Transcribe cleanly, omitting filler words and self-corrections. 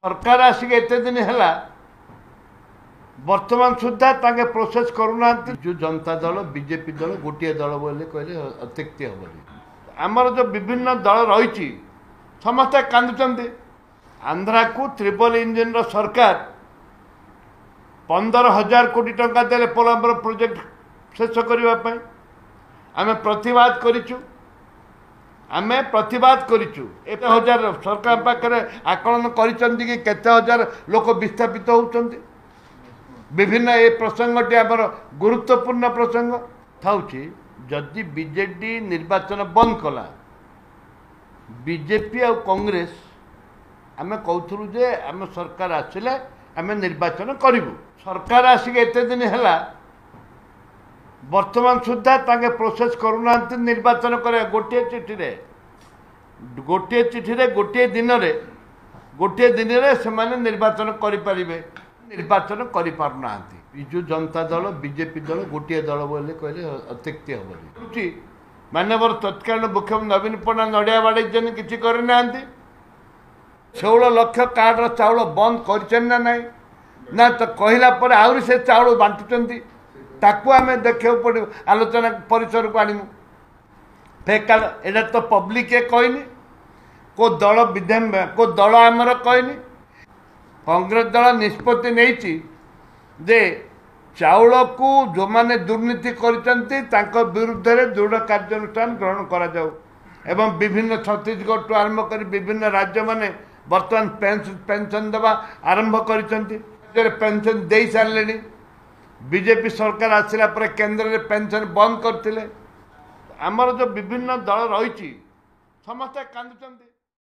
सरकार आसिक एत दिन है बर्तमान सुधा ताके प्रोसेस करूना जो जनता दल बीजेपी दल गोटे दल बोले कहले अत्युक्ति हेनी आमर जो विभिन्न दल रही समस्ते कांदुचंती आंध्रा को ट्रिपल इंजिन सरकार 15,000 कोटी टंका देले पोलाम्बर प्रोजेक्ट शेष करने आम प्रतिवाद करिचु आमे प्रतिवाद करिचु एते हजार सरकार पाखरे आकलन करिसंती कि केते हजार लोक विस्थापित होउचंती विभिन्न ए प्रसंगटी आमर गुरुत्वपूर्ण प्रसंग थाउची जदि बीजेडी निर्वाचन बंद कला बीजेपी और कांग्रेस आमे कहथुरु जे आम सरकार आसिले आमे निर्वाचन करिवु सरकार आसिक एते दिन हैला वर्तमान सुधा ताके प्रोसेस करूना निर्वाचन करे गोटे चिठी रे गोटे दिन रे से माने निर्वाचन करि परिबे निर्वाचन करि पारुना बिजु जनता दल बीजेपी दल गोटे दल बोले कहले अत्युक्ति हेनी मानवर तत्कालीन मुख्यमंत्री नवीन पट्टनायक नड़िया बाड़ी जन किसी करना 16 लाख कार्ड चाउल बंद कर ना तो कहला पर आहरी से चाउल बांटुचंती ताकू आम देखा पड़ो आलोचना परिसर को आणमु फेक एटा तो पब्लिक कहनी को दल विधान को दल आमर कहनी कांग्रेस दल निष्पत्ति नहीं जे चाउल को जो माने दुर्नीति कर विरुद्ध में दृढ़ कार्यानुष्ठान ग्रहण करा जाऊ एवं विभिन्न छत्तीसगढ़ टू आरंभ कर विभिन्न राज्य माने वर्तमान पेंशन देवा आरंभ कर पेंशन दे सारे बीजेपी सरकार आसला पर केंद्र में पेंशन बंद करते आमर जो विभिन्न दल रही समस्ते कांदुचंती।